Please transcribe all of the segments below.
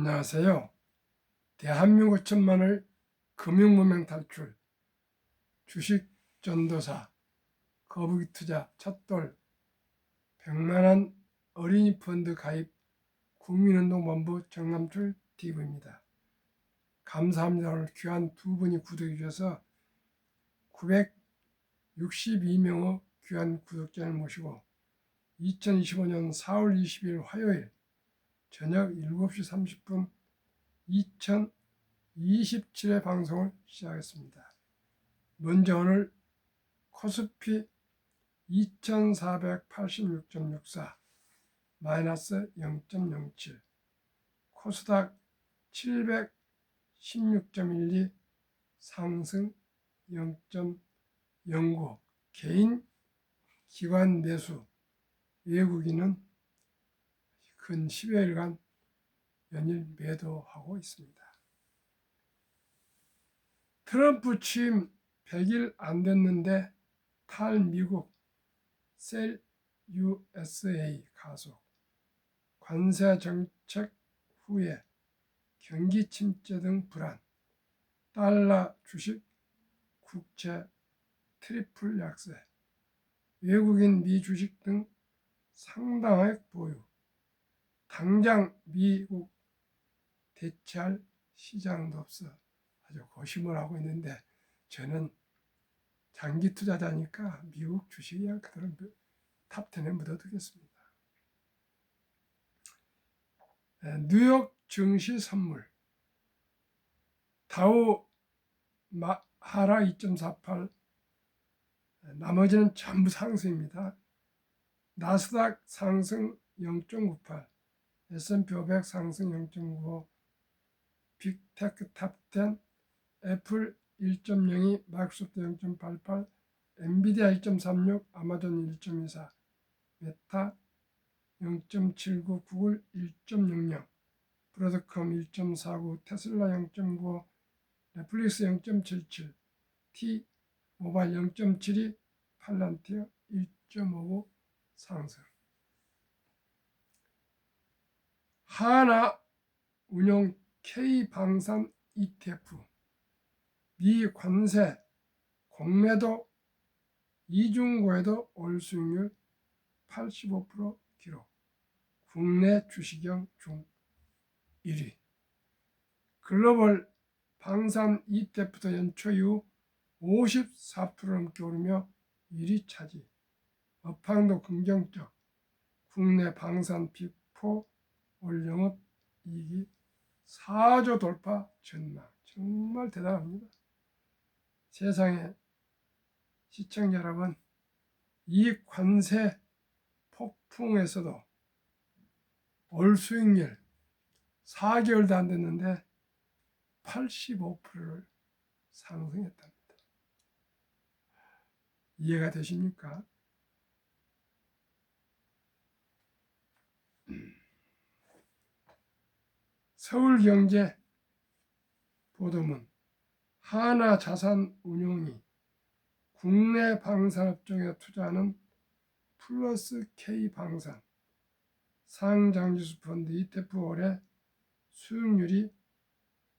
안녕하세요. 대한민국 천만을 금융무명 탈출, 주식 전도사, 거북이 투자, 첫돌, 100만원 어린이 펀드 가입, 국민운동본부 정남출 TV입니다. 감사합니다. 오늘 귀한 두 분이 구독해 주셔서 962명의 귀한 구독자를 모시고 2025년 4월 20일 화요일 저녁 7시 30분 2027회 방송을 시작했습니다. 먼저 오늘 코스피 2486.64 마이너스 0.07, 코스닥 716.12 상승 0.09, 개인 기관 매수, 외국인은 근 10여일간 연일 매도하고 있습니다. 트럼프 취임 100일 안 됐는데 탈미국 셀 USA 가속, 관세 정책 후에 경기 침체 등 불안, 달러 주식 국채 트리플 약세, 외국인 미 주식 등 상당액 보유, 당장 미국 대체할 시장도 없어 아주 고심을 하고 있는데, 저는 장기 투자자니까 미국 주식이야 그대로 탑10에 묻어두겠습니다. 뉴욕 증시 선물, 다우 하락 2.48, 나머지는 전부 상승입니다. 나스닥 상승 0.98, S&P 500 상승 0.95, 빅테크 탑10, 애플 1.02, 마이크로소프트 0.88, 엔비디아 1.36, 아마존 1.24, 메타 0.79, 구글 1.00, 브로드컴 1.49, 테슬라 0.95, 넷플릭스 0.77, T 모바일 0.72, 팔란티어 1.59 상승. 하나 운용 K방산 ETF, 미 관세 공매도 이중고에도 올 수익률 85% 기록, 국내 주식형 중 1위. 글로벌 방산 ETF도 연초 이후 54% 넘게 오르며 1위 차지. 업황도 긍정적. 국내 방산 빅4 올 영업이익이 4조 돌파 전망. 정말 대단합니다. 세상에 시청자 여러분, 이 관세 폭풍에서도 올 수익률 4개월도 안 됐는데 85%를 상승했답니다. 이해가 되십니까? 서울경제 보도문, 하나자산운용이 국내 방산업종에 투자하는 플러스 K방산 상장지수 펀드 ETF 올해 수익률이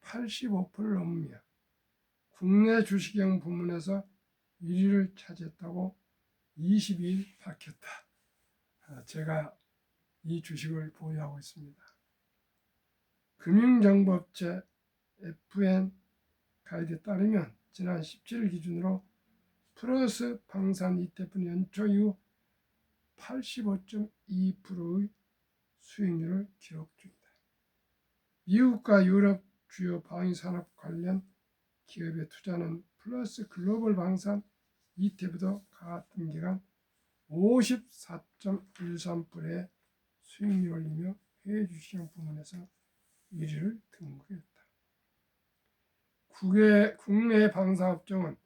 85%를 넘으며 국내 주식형 부문에서 1위를 차지했다고 22일 밝혔다. 제가 이 주식을 보유하고 있습니다. 금융정보업체 FN 가이드에 따르면 지난 17일 기준으로 플러스 방산 ETF는 연초 이후 85.2%의 수익률을 기록 중이다. 미국과 유럽 주요 방위산업 관련 기업에 투자하는 플러스 글로벌 방산 ETF도 같은 기간 54.13%의 수익률을 올리며 해외 주식형 부문에서 1위를 등극했다. 국내 방산업종은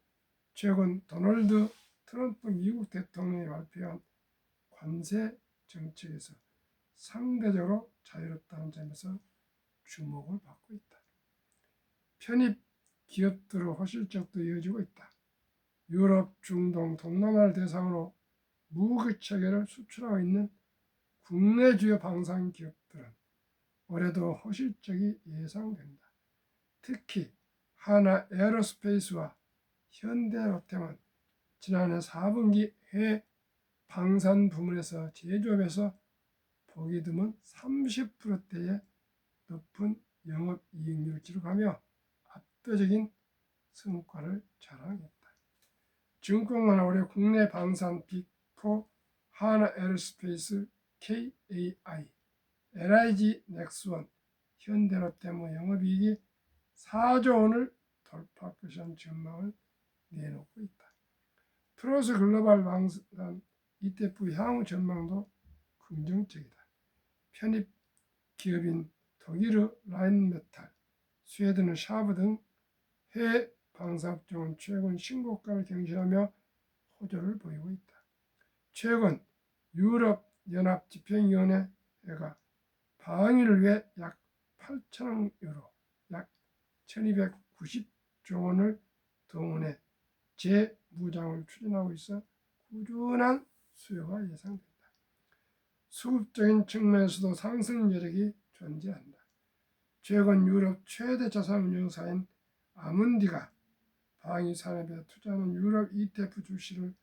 최근 도널드 트럼프 미국 대통령이 발표한 관세 정책에서 상대적으로 자유롭다는 점에서 주목을 받고 있다. 편입 기업들의 호실적도 이어지고 있다. 유럽, 중동, 동남아를 대상으로 무기 체계를 수출하고 있는 국내 주요 방산 기업들은 올해도 호실적이 예상된다. 특히 하나 에어로스페이스와 현대로템은 지난해 4분기 해외 방산 부문에서 제조업에서 보기 드문 30%대의 높은 영업이익률을 기록하며 압도적인 성과를 자랑했다. 증권은 올해 국내 방산 빅4 하나 에어로스페이스, KAI, LIG 넥스원, 현대로템의 영업이익이 4조 원을 돌파할 것이라는 전망을 내놓고 있다. 프로스 글로벌 방산 ETF 향후 전망도 긍정적이다. 편입 기업인 독일의 라인메탈, 스웨덴의 샤브 등 해외 방산업종은 최근 신고가를 경신하며 호조를 보이고 있다. 최근 유럽 연합 집행위원회가 방위를 위해 약 8천억 유로, 약 1290조 원을 동원해 재무장을 추진하고 있어 꾸준한 수요가 예상된다. 수급적인 측면에서도 상승 여력이 존재한다. 최근 유럽 최대 자산운용사인 아문디가 방위 산업에 투자하는 유럽 ETF 주식을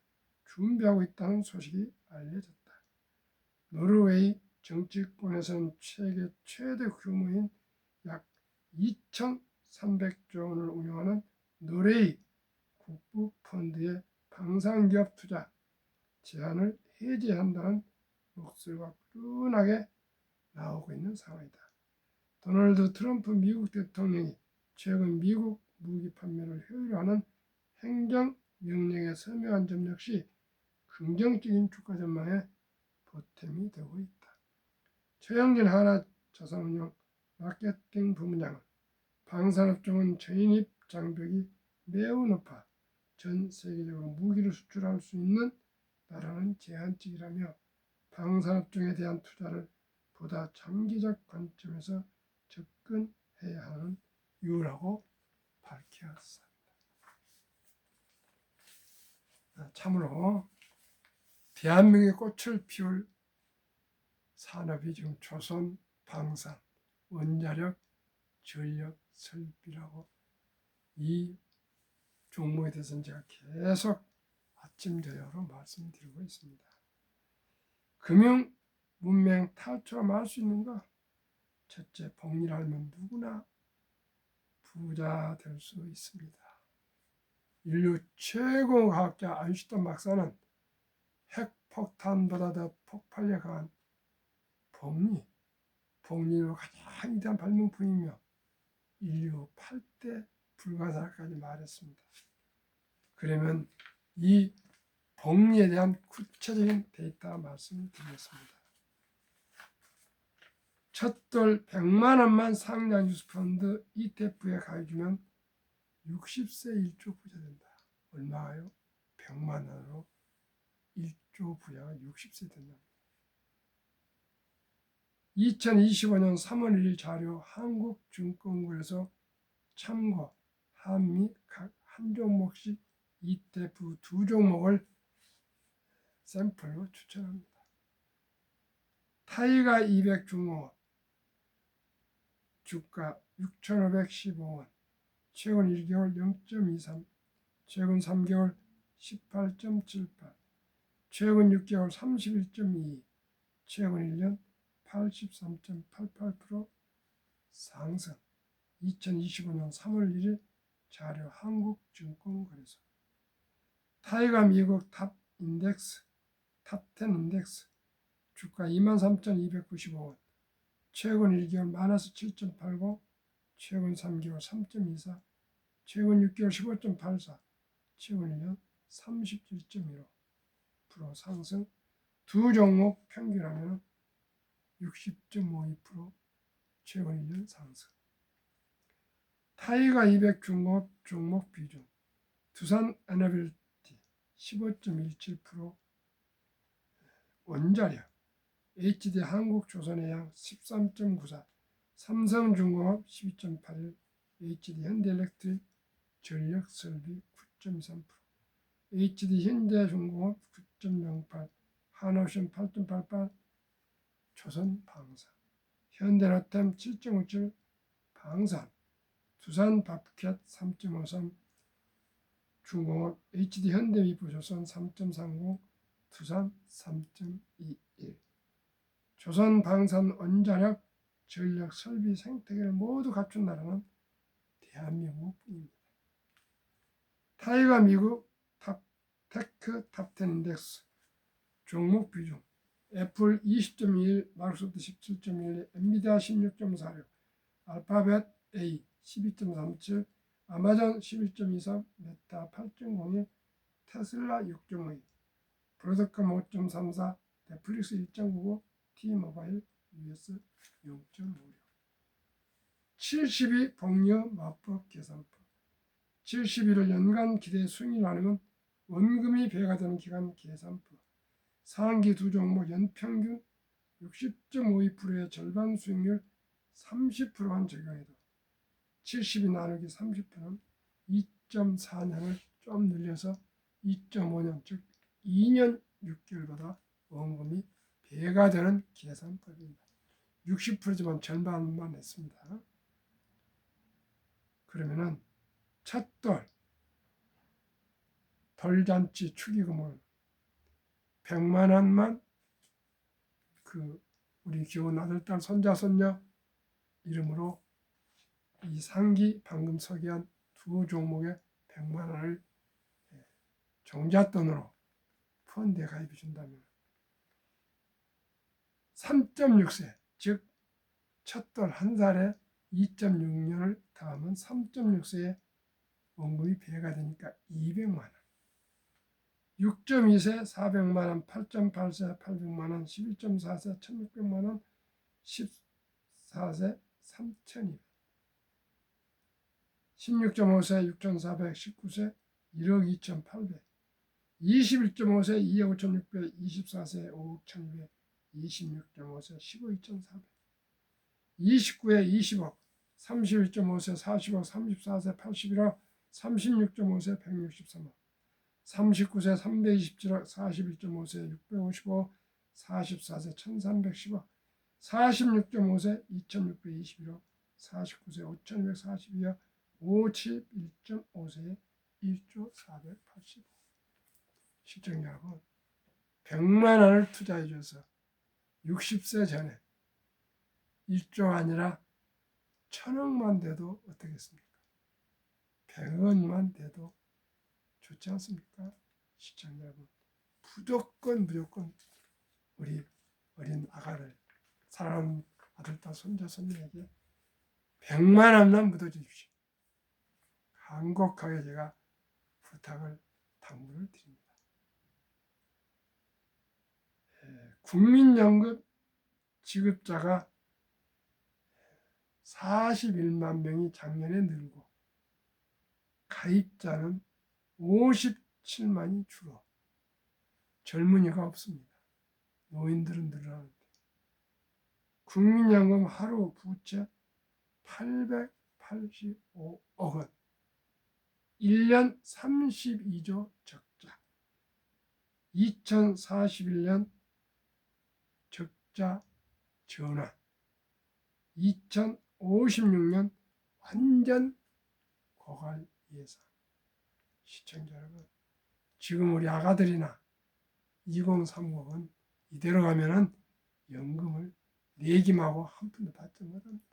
준비하고 있다는 소식이 알려졌다. 노르웨이 정치권에서는 세계 최대 규모인 약 2,300조 원을 운용하는 노르웨이 국부 펀드의 방산기업 투자 제한을 해제한다는 목소리가 꾸준하게 나오고 있는 상황이다. 도널드 트럼프 미국 대통령이 최근 미국 무기 판매를 효율화하는 행정명령에 서명한 점 역시 긍정적인 주가 전망에 보탬이 되고 있다. 최영진 하나자산운용 마케팅 부문장은 방산업종은 전입 장벽이 매우 높아 전 세계적으로 무기를 수출할 수 있는 나라는 제한적이라며 방산업종에 대한 투자를 보다 장기적 관점에서 접근해야 하는 이유라고 밝혔습니다. 참으로 대한민국의 꽃을 피울 산업이 지금 조선 방산, 원자력, 전력, 설비라고 이 종목에 대해서는 제가 계속 아침 저녁으로 말씀드리고 있습니다. 금융 문명 탈출을 말할 수 있는가? 첫째, 복리하면 누구나 부자 될 수 있습니다. 인류 최고 과학자 아인슈타인 박사는 핵폭탄보다 더 폭발력 강한 복리로 가장 위대한 발명품이며 인류 8대 불가사까지 말했습니다. 그러면 이 복리에 대한 구체적인 데이터 말씀드리겠습니다. 첫돌 100만 원만 상장 유스펀드 ETF에 가입주면 60세 1조 부자 된다. 얼마요? 100만 원으로 1조 부자가 60세 된다. 2025년 3월 1일 자료 한국증권국에서 참고 한미 각 한 종목씩 ETF 2종목을 샘플로 추천합니다. 타이가 200 중공업 주가 6,515원, 최근 1개월 0.23, 최근 3개월 18.78, 최근 6개월 31.22, 최근 1년 83.88% 상승. 2025년 3월 1일 자료 한국증권거래소. 타이가 미국 탑 10 인덱스 주가 23,295원, 최근 1개월 마이너스 7.89, 최근 3개월 3.24, 최근 6개월 15.84, 최근 1년 37.15% 상승. 두 종목 평균하면 60.52% 최근 1년 상승. 타이가 200 중공업 종목 비중 두산 에너빌티 15.17%, 원자력 HD 한국조선해양 13.94, 삼성중공업 12.81, HD 현대일렉트릭 전력설비 9.23%, HD 현대중공업 9.08, 한오션 8.88, 조선방산, 현대노템 7.57, 방산, 두산 밥캣 3.53, 중공업 HD 현대미포조선 3.30, 두산 3.21. 조선 방산 원자력 전력 설비 생태계를 모두 갖춘 나라는 대한민국뿐입니다. 타이가 미국 테크 탑10 인덱스 종목 비중 애플 20.21, 마이크로소프트 17.12, 엔비디아 16.46, 알파벳 A 12.37, 아마존 11.23, 메타 8.01, 테슬라 6.52, 브로드컴 5.34, 넷플릭스 1.99, T모바일 US 0.56. 72 복려 마법 계산법. 71을 연간 기대 수익이 나누면 원금이 배가 되는 기간 계산법. 상기 두 종목 연평균 60.52%의 절반 수익률 30%만 적용해도 70이 나누기 30%는 2.4년을 좀 늘려서 2.5년 즉 2년 6개월보다 원금이 배가 되는 계산법입니다. 60%지만 절반만 했습니다. 그러면은 첫돌 돌잔치 축의금을 100만 원만 우리 귀여운 아들딸 손자 손녀 이름으로 이 상기 방금 소개한 두 종목에 100만 원을 종잣돈으로 펀드에 가입해 준다면 3.6세 즉 첫돌 한 살에 2.6년을 더하면 3.6세에 원금이 배가 되니까 200만 원. 6.2세 400만 원, 8.8세 800만 원, 11.4세 1600만 원, 14세 3200. 16.5세 6400, 19세 1억 2800, 21.5세 2억 5600, 24세 5억 1200, 26.5세 15억 2400, 29에 20억, 31.5세 40억, 34세 81억, 36.5세 163억, 39세 327억, 41.5세 655억, 44세 1310억, 46.5세 2621억, 49세 5242억, 51.5세에 1조 485억. 시청자 여러분, 100만 원을 투자해 줘서 60세 전에 1조 아니라 1000억만 돼도 어떻겠습니까? 100원만 돼도 좋지 않습니까? 시청자 여러분, 무조건 우리 어린 아가를 사랑하는 아들딸 손자 손녀에게 100만 원만 묻어주십시오. 간곡하게 제가 부탁을 당부를 드립니다. 국민연금 지급자가 41만 명이 작년에 늘고 가입자는 57만이 줄어 젊은이가 없습니다. 노인들은 늘어나는데 국민연금 하루 부채 885억 원, 1년 32조 적자, 2041년 적자 전환, 2056년 완전 고갈 예상. 시청자 여러분, 지금 우리 아가들이나 2030은 이대로 가면은 연금을 내기하고 한 푼도 받지 못합니다.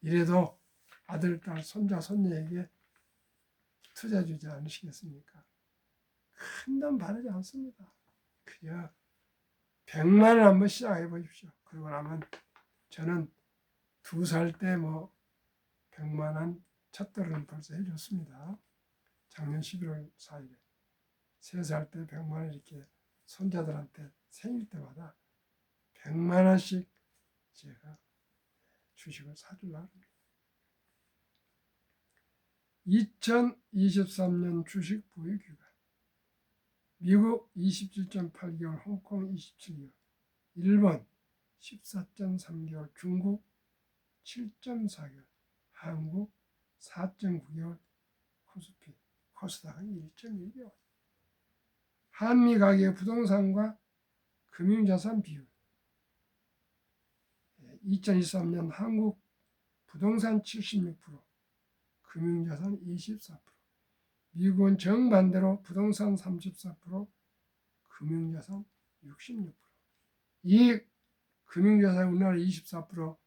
이래도 아들, 딸, 손자, 손녀에게 투자 주지 않으시겠습니까? 큰 돈 바라지 않습니다. 그저 100만 원 한번 시작해 보십시오. 그러고 나면 저는 2살 때 100만 원 첫돌은 벌써 해줬습니다. 작년 11월 4일에 3살 때 100만 원 이렇게 손자들한테 생일 때마다 100만 원씩 제가 주식을 사주려고 합니다. 2023년 주식 보유 기간 미국 27.8개월, 홍콩 27개월, 일본 14.3개월, 중국 7.4개월, 한국 4.9개월, 코스피, 코스닥은 1.1개월. 한미 가계 부동산과 금융자산 비율 2023년 한국 부동산 76%, 금융자산 24%, 미국은 정반대로 부동산 34%, 금융자산 66%. 이 금융자산 우리나라 24%,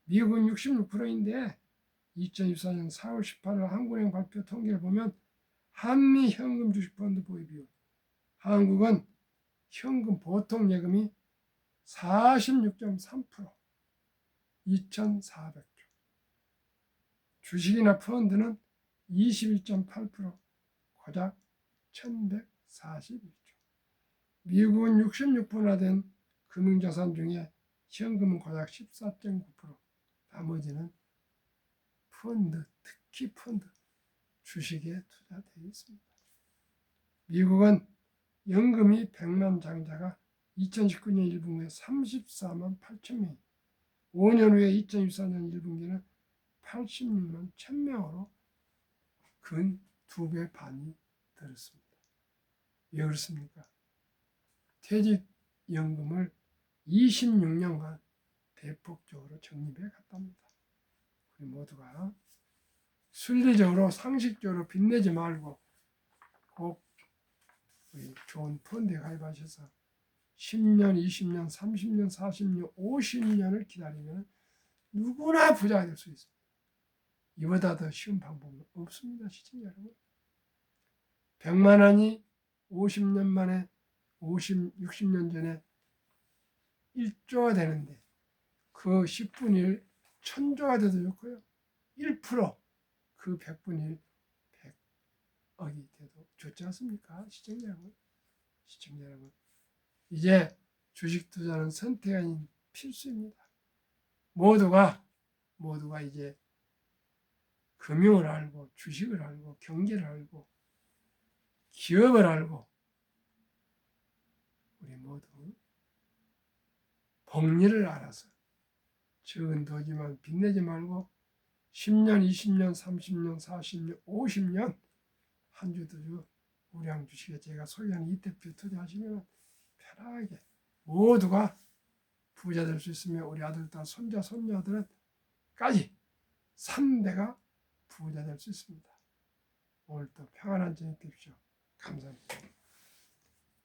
미국은 66%인데 2024년 4월 18일 한국은행 발표 통계를 보면 한미 현금 주식펀드 보유 비율, 한국은 현금 보통 예금이 46.3%, 2,400조. 주식이나 펀드는 21.8%, 고작 1,141조. 미국은 66%나 된 금융자산 중에 현금은 고작 14.9%, 나머지는 펀드, 특히 펀드, 주식에 투자되어 있습니다. 미국은 연금이 100만 장자가 2019년 1분기에 34만 8천 명, 5년 후에 2024년 1분기는 86만 1,000명으로 근 2배 반이 늘었습니다. 왜 그렇습니까? 퇴직연금을 26년간 대폭적으로 적립해 갔답니다. 우리 모두가 순리적으로 상식적으로 빚내지 말고 꼭 우리 좋은 펀드에 가입하셔서 10년, 20년, 30년, 40년, 50년을 기다리면 누구나 부자가 될 수 있습니다. 이보다 더 쉬운 방법은 없습니다. 시청자 여러분. 100만 원이 50년 만에 60년 전에 1조가 되는데 그 10분의 1 1000조가 돼도 좋고요. 1%그 100분의 1 100억이 돼도 좋지 않습니까? 시청자 여러분. 시청자 여러분. 이제 주식 투자는 선택이 아닌 필수입니다. 모두가 이제 금융을 알고 주식을 알고 경제를 알고 기업을 알고 우리 모두 복리를 알아서 적은 도지만 빚내지 말고 10년, 20년, 30년, 40년, 50년 한 주 두 주 우량 주식에 제가 소개하는 ETF 투자하시면 편하게 모두가 부자 될 수 있으며 우리 아들, 딸, 손자, 손녀들은까지 3대가 부자 될 수 있습니다. 오늘도 평안한 저녁 되십시오. 감사합니다.